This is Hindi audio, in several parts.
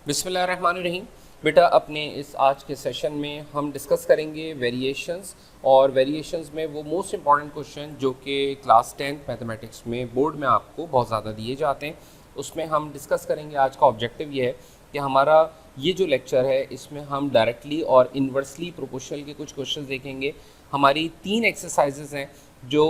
बिस्मिल्लाहिर्रहमानिर्रहीम। बेटा अपने इस आज के सेशन में हम डिस्कस करेंगे वेरिएशंस, और वेरिएशंस में वो मोस्ट इम्पॉर्टेंट क्वेश्चन जो कि क्लास 10th मैथमेटिक्स में बोर्ड में आपको बहुत ज़्यादा दिए जाते हैं, उसमें हम डिस्कस करेंगे। आज का ऑब्जेक्टिव ये है कि हमारा ये जो लेक्चर है इसमें हम डायरेक्टली और इन्वर्सली प्रोपोर्शनल के कुछ क्वेश्चन देखेंगे। हमारी 3 एक्सरसाइजेज हैं जो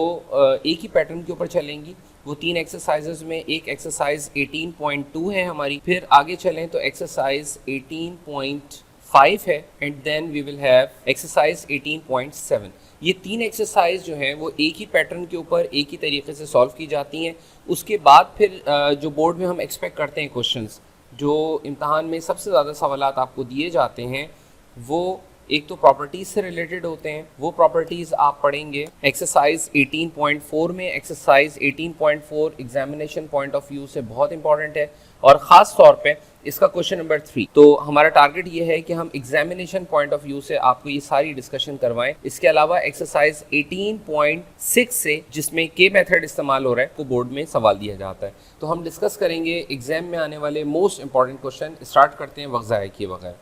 एक ही पैटर्न के ऊपर चलेंगी। वो 3 एक्सरसाइजेज में एक एक्सरसाइज 18.2 है हमारी, फिर आगे चलें तो एक्सरसाइज 18.5 है, and then we will have exercise 18.7। ये 3 एक्सरसाइज जो हैं वो एक ही पैटर्न के ऊपर एक ही तरीके से सॉल्व की जाती हैं। उसके बाद फिर जो बोर्ड में हम एक्सपेक्ट करते हैं क्वेश्चंस, जो इम्तहान में सबसे ज़्यादा सवालात आपको दिए जाते हैं, वो एक तो प्रॉपर्टीज़ से रिलेटेड होते हैं। वो प्रॉपर्टीज़ आप पढ़ेंगे एक्सरसाइज 18.4 में। Exercise 18.4 examination point of view से बहुत इंपॉर्टेंट है, और ख़ास तौर पे इसका क्वेश्चन नंबर 3। तो हमारा टारगेट ये है कि हम एग्जामिनेशन पॉइंट ऑफ व्यू से आपको ये सारी डिस्कशन करवाएं। इसके अलावा एक्सरसाइज 18.6 से, जिसमें के मेथड इस्तेमाल हो रहा है, को बोर्ड में सवाल दिया जाता है। तो हम डिस्कस करेंगे एग्जाम में आने वाले मोस्ट इंपॉर्टेंट क्वेश्चन। स्टार्ट करते हैं वक्त ज़ाया किए बगैर।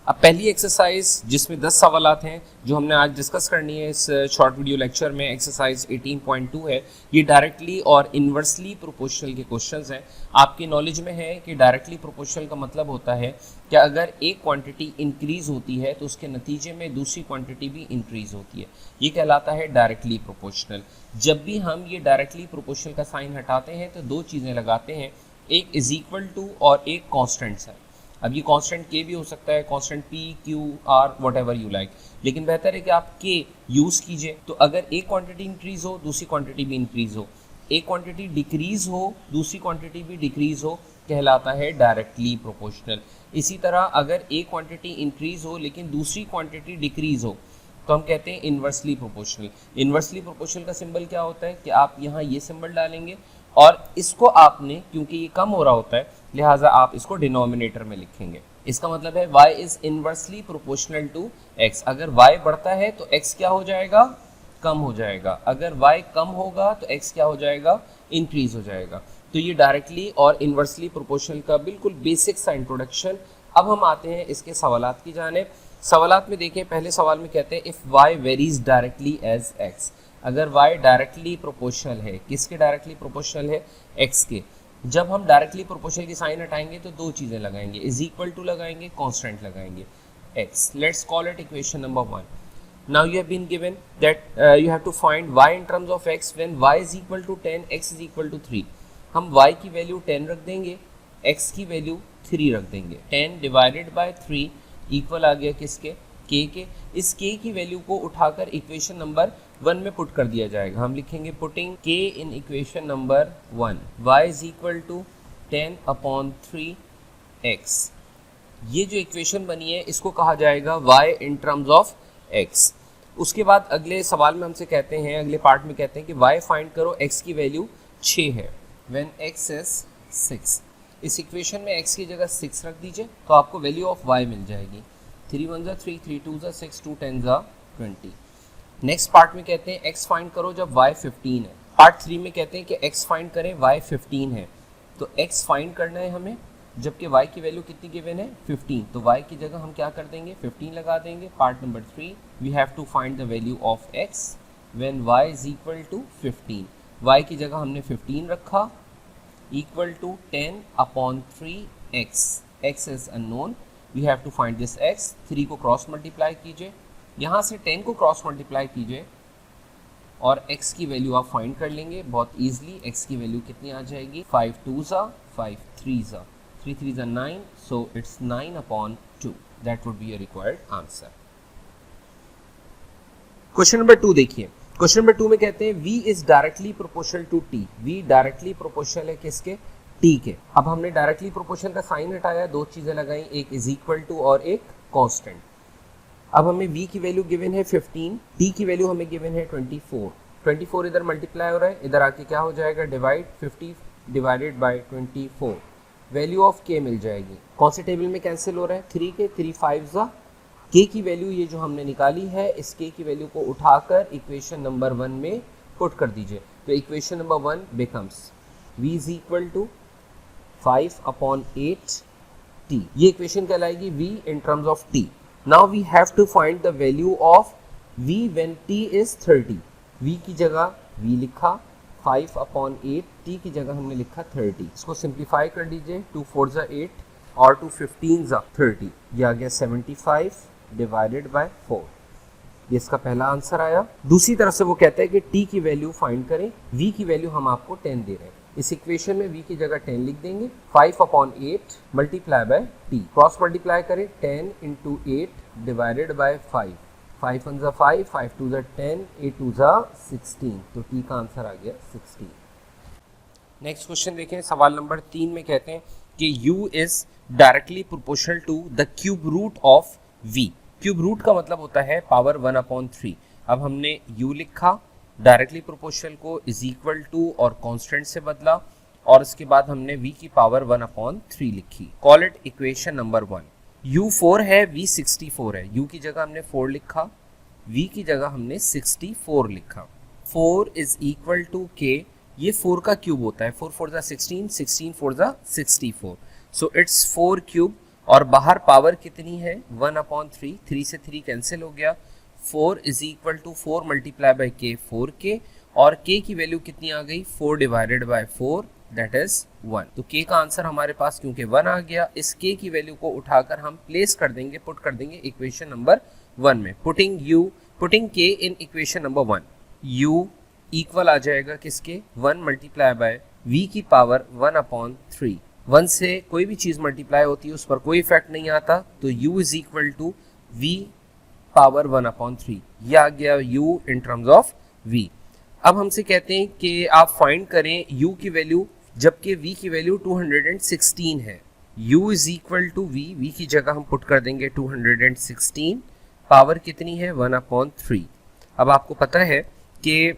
अब पहली एक्सरसाइज जिसमें 10 सवालात हैं जो हमने आज डिस्कस करनी है इस शॉर्ट वीडियो लेक्चर में, एक्सरसाइज 18.2 है। ये डायरेक्टली और इन्वर्सली प्रोपोर्शनल के क्वेश्चंस हैं। आपकी नॉलेज में है कि डायरेक्टली प्रोपोर्शनल का मतलब होता है कि अगर एक क्वांटिटी इंक्रीज होती है तो उसके नतीजे में दूसरी क्वांटिटी भी इंक्रीज होती है। ये कहलाता है डायरेक्टली प्रोपोर्शनल। जब भी हम ये डायरेक्टली प्रोपोर्शनल का साइन हटाते हैं तो दो चीज़ें लगाते हैं, एक इज इक्वल टू और एक कॉन्स्टेंट्स है। अब ये कांस्टेंट के भी हो सकता है, constant P Q R what ever you like, लेकिन बेहतर है कि आप के यूज़ कीजिए। तो अगर एक क्वांटिटी इंक्रीज हो दूसरी क्वांटिटी भी इंक्रीज हो, एक क्वांटिटी डिक्रीज हो दूसरी क्वांटिटी भी डिक्रीज हो, कहलाता है डायरेक्टली प्रोपोर्शनल। इसी तरह अगर एक क्वांटिटी इंक्रीज हो लेकिन दूसरी क्वांटिटी डिक्रीज हो तो हम कहते हैं इन्वर्सली प्रोपोर्शनल। इन्वर्सली प्रोपोर्शनल का सिंबल क्या होता है कि आप यहाँ ये सिंबल डालेंगे, और इसको आपने, क्योंकि ये कम हो रहा होता है, लिहाजा आप इसको डिनोमिनेटर में लिखेंगे। इसका मतलब है y is inversely proportional to x। अगर y बढ़ता है तो x क्या हो जाएगा? कम हो जाएगा। अगर y कम होगा तो x क्या हो जाएगा? इंक्रीज हो जाएगा। तो ये डायरेक्टली और इन्वर्सली प्रोपोर्शनल का बिल्कुल बेसिक सा इंट्रोडक्शन। अब हम आते हैं इसके सवालात की जानिब। सवालात में देखें, पहले सवाल में कहते हैं if y varies directly as x। अगर y डायरेक्टली प्रोपोर्शनल है, किसके डायरेक्टली प्रोपोर्शनल है? x के। जब हम डायरेक्टली प्रोपोर्शनल की साइन हटाएंगे तो दो चीज़ें लगाएंगे, इज इक्वल टू लगाएंगे, कांस्टेंट लगाएंगे x। Let's call it equation number 1। Now you have been given that you have to find y in terms of x when y is equal to 10, x is equal to 3। हम y की वैल्यू 10 रख देंगे, x की वैल्यू 3 रख देंगे। 10 डिवाइडेड बाय 3 इक्वल आ गया किसके? k के। इस k की वैल्यू को उठाकर इक्वेशन नंबर 1 में पुट कर दिया जाएगा। हम लिखेंगे putting k in equation number 1, y is equal to 10/3x। ये जो इक्वेशन बनी है इसको कहा जाएगा y in terms of x। उसके बाद अगले सवाल में हमसे कहते हैं, अगले पार्ट में कहते हैं कि y फाइंड करो, x की वैल्यू 6 है, व्हेन x इज 6। इस इक्वेशन में x की जगह 6 रख दीजिए तो आपको वैल्यू ऑफ y मिल जाएगी। 3 1 3, 3 2 6, 2 10 20। नेक्स्ट पार्ट में कहते हैं x फाइंड करो जब y 15 है। पार्ट 3 में कहते हैं कि x फाइंड करें y 15 है। तो x फाइंड करना है हमें जबकि y की वैल्यू कितनी गिवन है? 15। तो y की जगह हम क्या कर देंगे? 15 लगा देंगे। Part number 3, we have to find the value of x when y is equal to 15। y की जगह हमने 15 रखा, equal to 10/3x। x is unknown, we have to find this x। 3 को क्रॉस मल्टीप्लाई कीजिए, यहाँ से 10 को क्रॉस मल्टीप्लाई कीजिए और x की वैल्यू आप फाइंड कर लेंगे बहुत ईजिली। x की वैल्यू कितनी आ जाएगी? 5 2 5 3 3 3 9, so it's 9/2। That would be your required answer. Question number 2 देखिए। क्वेश्चन नंबर 2 में कहते हैं v is directly proportional to t। v directly proportional है किसके? t के। अब हमने डायरेक्टली प्रोपोर्शनल का साइन हटाया, दो चीजें लगाई, एक इज इक्वल टू और एक कांस्टेंट। अब हमें v की वैल्यू गिवन है 15, t की वैल्यू हमें गिवन है 24। 24 इधर मल्टीप्लाई हो रहा है, इधर आके क्या हो जाएगा? Divide. 50 divided by 24, value of k मिल जाएगी। कौन से टेबल में कैंसिल हो रहा है? 3 के। 3 5 k की वैल्यू ये जो हमने निकाली है, इस k की वैल्यू को उठाकर इक्वेशन नंबर 1 में पुट कर दीजिए। तो equation number 1 becomes v is equal to 5/8 t, ये इक्वेशन कहलाएगी v in terms of t. Now we have to find the value of v when t is 30. v की जगह v लिखा, 5/8, t की जगह हमने लिखा 30. इसको सिंप्लीफाई कर लीजिए, 2 4 ज़ा 8 और 2 15 ज़ा 30, ये आ गया 75 डिवाइडेड बाय 4. ये इसका पहला आंसर आया. दूसरी तरफ से वो कहता है कि t की वैल्यू फाइंड करें, v की वैल्यू हम आपको 10 दे रहे हैं. इस इक्वेशन में v की जगह 10 लिख देंगे, 5/8 multiply by t, cross multiply करें, 10 × 8 डिवाइडेड बाय 5, 5 1 ज़ा 5, 5 2 ज़ा 10, 8 2 ज़ा 16, तो t का आंसर आ गया 16. नेक्स्ट क्वेश्चन देखें, सवाल नंबर 3 में कहते हैं कि u is directly proportional to the cube root of v. Cube root का मतलब होता है पावर 1/3. अब हमने u लिखा, डायरेक्टली प्रोपोर्शनल को इज इक्वल टू और कांस्टेंट से बदला, और इसके बाद हमने v की पावर 1/3 लिखी. Call it equation number 1. u 4 है, v 64 है. u की जगह हमने 4 लिखा, v की जगह हमने 64 लिखा. 4 इज इक्वल टू k, ये 4 का क्यूब होता है, 4 4 ज़ा 16, 16 4 ज़ा 64, सो इट्स 4 क्यूब. और बाहर पावर कितनी है 1/3, 3 से 3 कैंसिल हो गया. 4 is equal to 4 multiply by k 4k, और k की वैल्यू कितनी आ गई 4 डिवाइडेड बाय 4, दैट इज 1. तो k का आंसर हमारे पास क्योंकि 1 आ गया, इस k की वैल्यू को उठाकर हम प्लेस कर देंगे, पुट कर देंगे इक्वेशन नंबर 1 में. Putting k in equation number 1, u equal आ जाएगा किसके 1 मल्टीप्लाई बाय v की पावर 1/3. 1 से कोई भी चीज़ मल्टीप्लाई होती है उस पर कोई इफेक्ट नहीं आता, तो u is equal to v power 1/3. ये आ गया u in terms of v. अब हमसे कहते हैं कि आप फाइंड करें u की वैल्यू, जबकि v की वैल्यू 216 है. u is equal to v की जगह हम पुट कर देंगे 216, पावर कितनी है 1/3. अब आपको पता है कि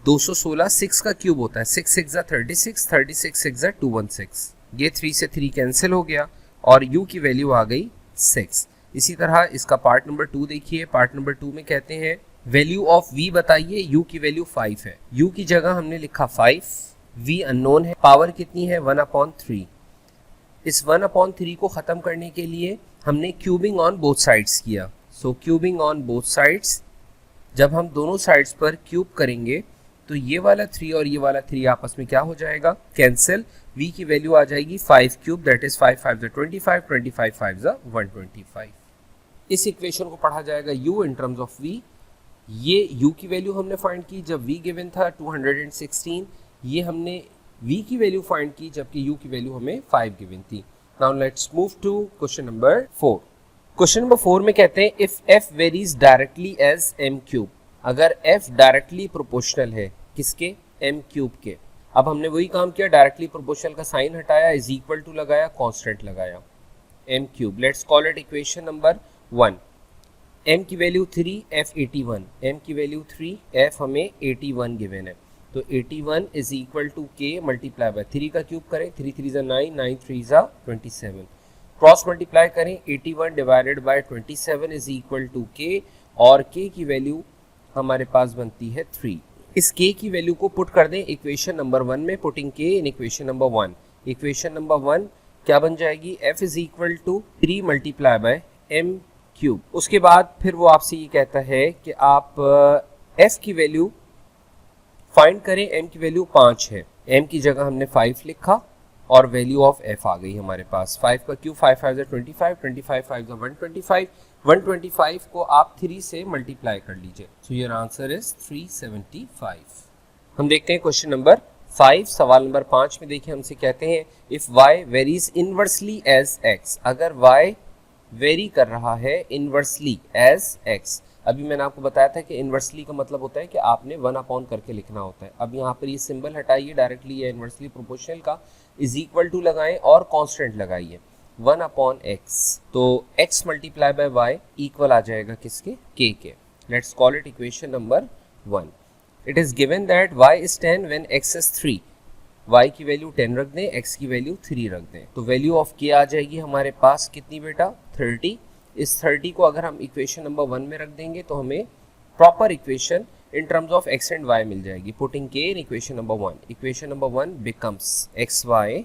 216 6 का क्यूब होता है, 6 6 ज़ा 36, 36 6 ज़ा 216, ये 3 से 3 कैंसिल हो गया और u की वैल्यू आ गई 6. इसी तरह इसका पार्ट नंबर 2 देखिए. पार्ट नंबर 2 में कहते हैं वैल्यू ऑफ v बताइए, u की वैल्यू 5 है. u की जगह हमने लिखा 5, v अननोन है, पावर कितनी है 1/3. इस 1/3 को ख़त्म करने के लिए हमने क्यूबिंग ऑन बोथ साइड्स किया. सो क्यूबिंग ऑन बोथ साइड्स, जब हम दोनों साइड्स पर क्यूब करेंगे तो ये वाला 3 और ये वाला 3 आपस में क्या हो जाएगा कैंसिल. v की वैल्यू आ जाएगी 5 क्यूब, दैट इज 5 5 25, 25 5 125. इस इक्वेशन को पढ़ा जाएगा u in terms of v. ये u की वैल्यू हमने फाइंड की जब v गिवन था 216, ये हमने v की वैल्यू फाइंड की जबकि u की वैल्यू हमें 5 गिवन थी. Now let's move to question number 4. Question number 4 में कहते हैं if f varies directly as m cube. अगर f डायरेक्टली प्रोपोर्शनल है किसके m क्यूब के. अब हमने वही काम किया, डायरेक्टली प्रोपोर्शनल का साइन हटाया, इज इक्वल टू लगाया, कांस्टेंट लगाया, m cube. Let's call it equation number 1. m की वैल्यू 3, f 81, m की वैल्यू 3, f हमें 81 गिवन है, तो 81 is equal to k multiply by 3 का क्यूब करें, 3 3 ज़ा 9, 9 3 ज़ा 27, क्रॉस मल्टीप्लाई करें, 81 divided by 27 is equal to k, और k की वैल्यू हमारे पास बनती है 3. इस k की वैल्यू को पुट कर दें इक्वेशन नंबर 1 में, putting k in equation number 1. Equation number 1 क्या बन जाएगी, f is equal to 3 multiply by m cube. उसके बाद फिर वो आपसे ये कहता है कि आप f की वैल्यू फाइंड करें, m की वैल्यू 5 है, m की जगह हमने 5 लिखा और वैल्यू ऑफ f आ गई हमारे पास. 5 का क्यूब 5 5 25, 25 5 125, 125 को आप 3 से मल्टीप्लाई कर लीजिए, सो योर आंसर इज 375. हम देखते हैं क्वेश्चन नंबर 5. सवाल नंबर 5 में देखिए हमसे कहते हैं if y varies inversely as x. अगर y वेरी कर रहा है इनवर्सली एज x. अभी मैंने आपको बताया था कि इनवर्सली का मतलब होता है कि आपने 1 करके लिखना होता है. अब यहाँ पर ये सिंबल हटाइए डायरेक्टली या इनवर्सली प्रोपोर्शनल का, इज इक्वल टू लगाएं और कांस्टेंट लगाइए 1/x. तो x multiply by y equal आ जाएगा किसके k के. Let's call it equation number 1. It is given that y is 10 when x is 3. y की वैल्यू 10 रख दें, x की वैल्यू 3 रख दें, तो वैल्यू ऑफ k आ जाएगी हमारे पास कितनी बेटा 30. इस 30 को अगर हम इक्वेशन नंबर 1 में रख देंगे तो हमें proper equation in terms of x and y मिल जाएगी. Putting k in equation number 1, equation number 1 becomes xy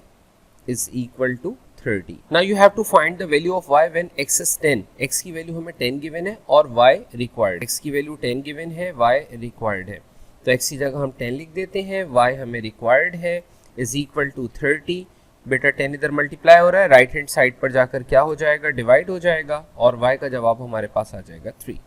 is equal to 30. Now you have to find the value of y when x is 10. x की वैल्यू हमें 10 गिवन है और y रिक्वायर्ड. x की वैल्यू 10 गिवन है, y रिक्वायर्ड है. तो x की जगह हम 10 लिख देते हैं, y हमें रिक्वायर्ड है, इज इक्वल टू 30. बेटा 10 इधर मल्टीप्लाई हो रहा है, राइट हैंड साइड पर जाकर क्या हो जाएगा, डिवाइड हो जाएगा और y का जवाब हमारे पास आ जाएगा 3.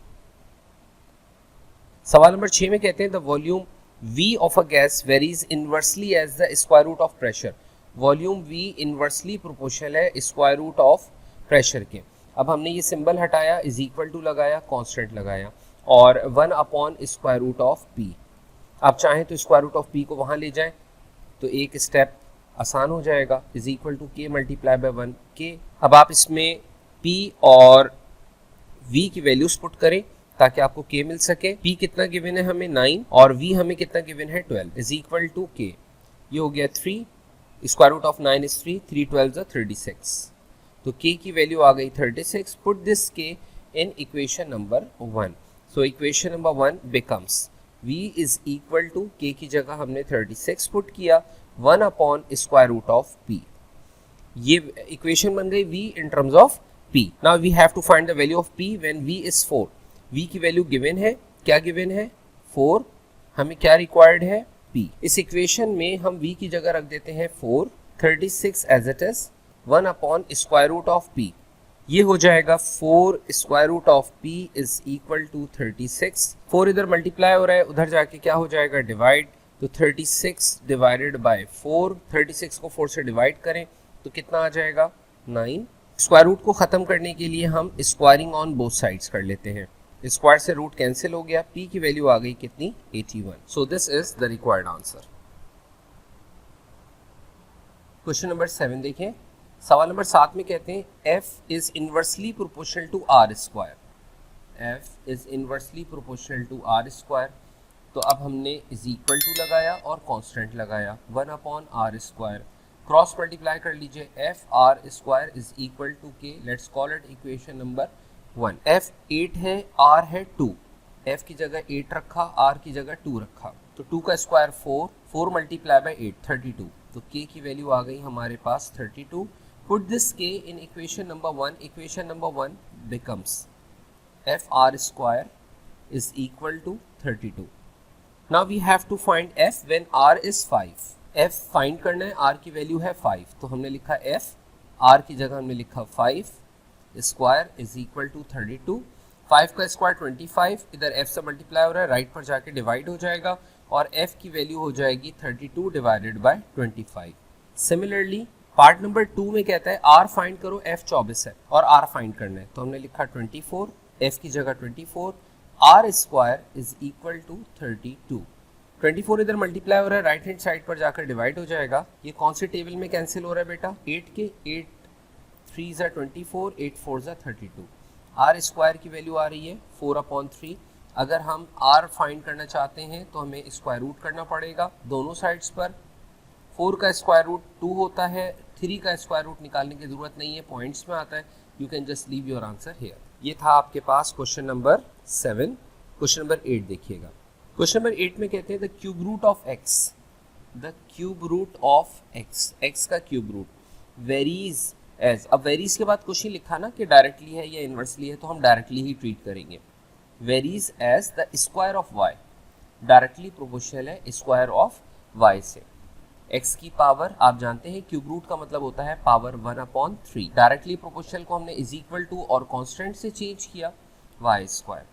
सवाल नंबर 6 में कहते हैं the volume V of a gas varies inversely as the square root of pressure. Volume V inversely proportional है स्क्वायर रूट ऑफ प्रेशर के. अब हमने ये सिंबल हटाया, इज इक्वल टू लगाया, कांस्टेंट लगाया और 1 upon square root of P. आप चाहें तो स्क्वायर रूट ऑफ P को वहाँ ले जाएं तो एक स्टेप आसान हो जाएगा, is equal to K multiply by 1 K. अब आप इसमें P और V की वैल्यूज पुट करें ताकि आपको K मिल सके. P कितना गिवन है हमें 9 और V हमें कितना गिवन है 12, इज इक्वल टू K. ये हो गया 3, स्क्वायर रूट ऑफ 9 इज 3, 3 12 36. तो K की वैल्यू आ गई 36. Put this K in equation number 1. So equation number 1 becomes V is equal to K की जगह हमने 36 पुट किया, 1 upon square root of P. ये इक्वेशन बन गई V in terms of P. Now we have to find the value of P when V is 4. V की वैल्यू गिवन है, क्या गिवन है 4, हमें क्या रिक्वायर्ड है P. इस इक्वेशन में हम V की जगह रख देते हैं 4, 36 as it is, 1 upon square root of P. ये हो जाएगा 4 square root of P is equal to 36. 4 इधर मल्टीप्लाई हो रहा है, उधर जाके क्या हो जाएगा डिवाइड. तो 36 डिवाइडेड बाय 4, 36 को 4 से डिवाइड करें तो कितना आ जाएगा 9. स्क्वायर रूट को खत्म करने के लिए हम स्क्वायरिंग ऑन बोथ साइड्स कर लेते हैं. स्क्वायर से रूट कैंसिल हो गया, P की वैल्यू आ गई कितनी 81. So this is the required answer. Question number 7 देखें. सवाल नंबर 7 में कहते हैं F is inversely proportional to R square. F is inversely proportional to R square. तो अब हमने इज इक्वल टू लगाया और कांस्टेंट लगाया, 1 upon R square. Cross multiply कर लीजिए, F R square is equal to K. Let's call it equation number 1. F 8 है, R है 2. F की जगह 8 रखा, R की जगह 2 रखा. तो 2 का स्क्वायर 4, 4 मल्टीप्लाई बाय 8 32. तो K की वैल्यू आ गई हमारे पास 32. Put this K in equation number 1. Equation number 1 becomes F R square is equal to 32. Now we have to find F when R is 5. F find करना है, R की वैल्यू है 5. तो हमने लिखा F, R की जगह हमने लिखा 5 स्क्वायर इज इक्वल टू 32. 5 का स्क्वायर 25, इधर F से मल्टीप्लाई हो रहा है, राइट पर जाके डिवाइड हो जाएगा और F की वैल्यू हो जाएगी 32 divided by 25. Similarly part number 2 में कहता है R फाइंड करो, F 24 है और R फाइंड करना है. तो हमने लिखा 24, F की जगह 24, R square is equal to 32. 24 इधर मल्टीप्लाई हो रहा है, राइट हैंड साइड पर जाकर डिवाइड हो जाएगा. ये कौन से टेबल में कैंसिल हो रहा है बेटा, 8 के 8 3 ज़ा 24, 8 4 ज़ा 32. R स्क्वायर की वैल्यू आ रही है 4/3. अगर हम R फाइंड करना चाहते हैं तो हमें स्क्वायर रूट करना पड़ेगा दोनों साइड्स पर. 4 का स्क्वायर रूट 2 होता है, 3 का स्क्वायर रूट निकालने की ज़रूरत नहीं है, पॉइंट्स में आता है. You can just leave your answer here. ये था आपके पास क्वेश्चन नंबर 7. क्वेश्चन नंबर 8 देखिएगा. क्वेश्चन नंबर 8 में कहते हैं the cube root of x. The cube root of x, x का क्यूब रूट वेरीज एज. अब वेरीज के बाद कुछ ही लिखा ना कि डायरेक्टली है या इन्वर्सली है, तो हम डायरेक्टली ही ट्रीट करेंगे. Varies as the square of y. Directly proportional है स्क्वायर ऑफ y से. x की पावर आप जानते हैं क्यूब रूट का मतलब होता है पावर 1/3. डायरेक्टली प्रोपोर्शनल को हमने इज इक्वल टू और कांस्टेंट से चेंज किया, y square.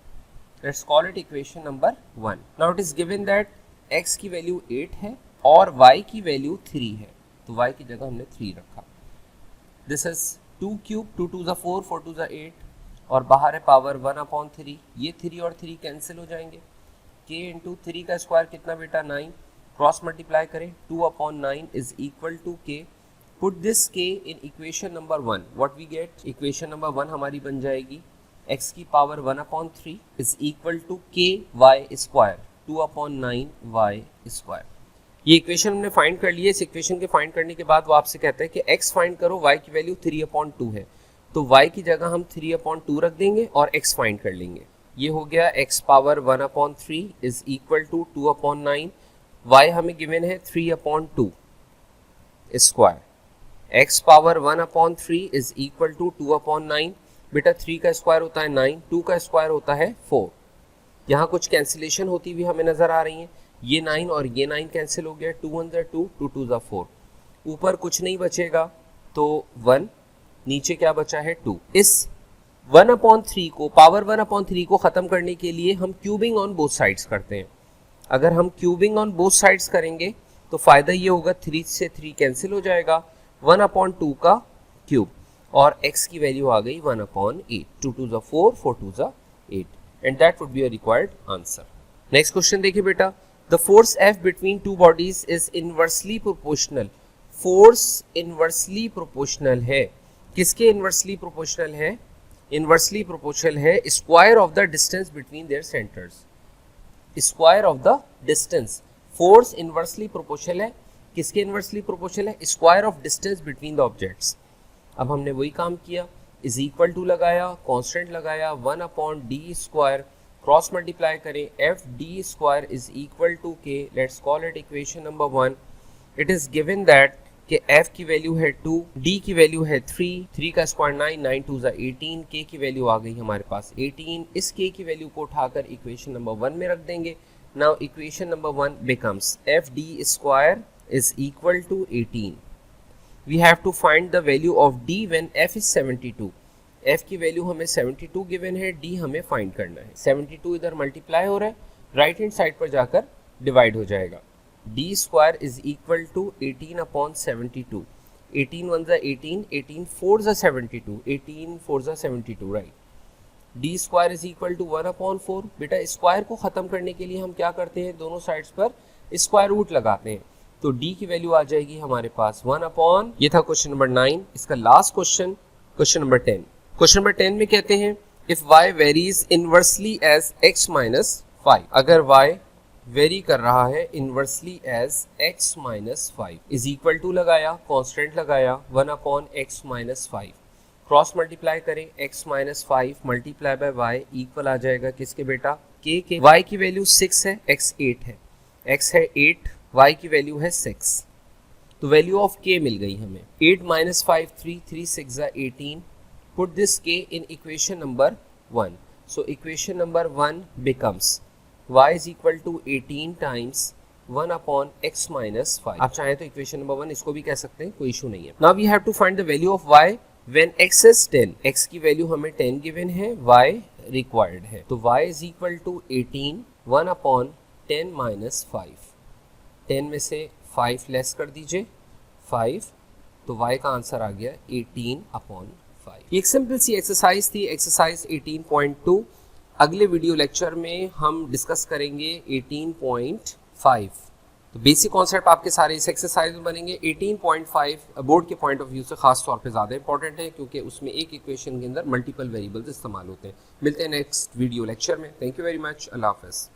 Let's call it equation number 1. Now it is given that x की वैल्यू 8 है और y की वैल्यू 3 है. तो y की जगह हमने 3 रखा. दिस इज 2 क्यूब, 2 2 ज़ा 4, 4 2 ज़ा 8 और बाहर है पावर 1/3. ये 3 और 3 कैंसिल हो जाएंगे. k इंटू 3 का स्क्वायर कितना बेटा 9. क्रॉस मल्टीप्लाई करें, 2/9 is equal to k. Put this k in equation number 1. What we get, equation number 1 हमारी बन जाएगी x की power 1/3 is equal to k y square, 2/9 y square. ये इक्वेशन हमने फाइंड कर ली है. इस इक्वेशन के फाइंड करने के बाद वो आपसे कहता है कि x फाइंड करो, y की वैल्यू 3/2 है. तो y की जगह हम 3/2 रख देंगे और x फाइंड कर लेंगे. ये हो गया x power 1/3 is equal to 2/9. y हमें गिवन है 3/2 square x power 1/3 is equal to 2/9। बेटा 3 का स्क्वायर होता है 9, 2 का स्क्वायर होता है 4। यहाँ कुछ कैंसिलेशन होती हुई हमें नजर आ रही है, ये 9 और ये 9 कैंसिल हो गया, 2 1 2, 2 2 4। ऊपर कुछ नहीं बचेगा तो 1, नीचे क्या बचा है 2। इस 1/3 को, पावर 1/3 को खत्म करने के लिए हम क्यूबिंग ऑन बोथ साइड्स करते हैं। अगर हम क्यूबिंग ऑन बोथ साइड्स करेंगे तो फायदा ये होगा 3 से 3 कैंसिल हो जाएगा, 1/2 का क्यूब और x की वैल्यू आ गई 1/8। 2 2 4, 4 2 8 and that would be a required answer. Next question देखिए बेटा, the force F between two bodies is inversely proportional. Force inversely proportional है, किसके इनवर्सली प्रोपोर्शनल है? इनवर्सली प्रोपोर्शनल है square of the distance between their centres. Square of the distance, force inversely proportional है, किसके इनवर्सली प्रोपोर्शनल है? Square of distance between the objects. अब हमने वही काम किया, इज इक्वल टू लगाया, कांस्टेंट लगाया, 1/d², क्रॉस मल्टीप्लाई करें, FD² is equal to k। Let's call it equation number 1। It is given that कि f की वैल्यू है 2, d की वैल्यू है 3, 3 का स्क्वायर 9, 9 2 18, k की वैल्यू आ गई हमारे पास 18। इस k की वैल्यू को उठाकर इक्वेशन नंबर 1 में रख देंगे। Now equation number 1 becomes FD² is equal to 18. We have to find the value of d when f is 72. f की वैल्यू हमें 72 गिवन है, d हमें फाइंड करना है। 72 इधर मल्टीप्लाई हो रहा है, राइट हैंड साइड पर जाकर डिवाइड हो जाएगा। d² is equal to 18/72। 18 1 18, 18 4 72, 18 4 72, right. d² is equal to 1/4। बेटा स्क्वायर को खत्म करने के लिए हम क्या करते हैं, दोनों साइड्स पर स्क्वायर रूट लगाते हैं, तो d की वैल्यू आ जाएगी हमारे पास 1/। ये था क्वेश्चन नंबर 9। इसका last question, question number 10। Question number 10 में कहते हैं if y varies inversely as x - 5। अगर y वेरी कर रहा है inversely as x - 5 is equal to लगाया, कांस्टेंट लगाया, 1/x - 5, क्रॉस मल्टीप्लाई करें, x - 5 multiply by y equal आ जाएगा किसके बेटा, k के। y की वैल्यू 6 है, x 8 है, x है 8, y की वैल्यू है 6, तो वैल्यू ऑफ k मिल गई हमें। 8 - 5 3, 3 6 18। Put this k in equation number 1। So equation number 1 becomes y is equal to 18 times 1/x - 5। आप चाहें तो इक्वेशन नंबर 1 इसको भी कह सकते हैं, कोई इशू नहीं है। Now we have to find the value of y when x is 10। x की वैल्यू हमें 10 गिवन है, y रिक्वायर्ड है, तो y इज इक्वल टू 18 1/10 - 5। 10 में से 5 लेस कर दीजिए, 5, तो y का आंसर आ गया 18/5। एक सिंपल सी एक्सरसाइज थी, एक्सरसाइज 18.2। अगले वीडियो लेक्चर में हम डिस्कस करेंगे 18.5। तो बेसिक कॉन्सेप्ट आपके सारे इस एक्सरसाइज में बनेंगे। 18.5 बोर्ड के पॉइंट ऑफ व्यू से खास तौर पे ज़्यादा इंपॉर्टेंट है क्योंकि उसमें एक इक्वेशन के अंदर मल्टीपल वेरिएबल्स इस्तेमाल होते हैं। मिलते हैं नेक्स्ट वीडियो लेक्चर में। Thank you very much. अल्लाह हाफ़िज़।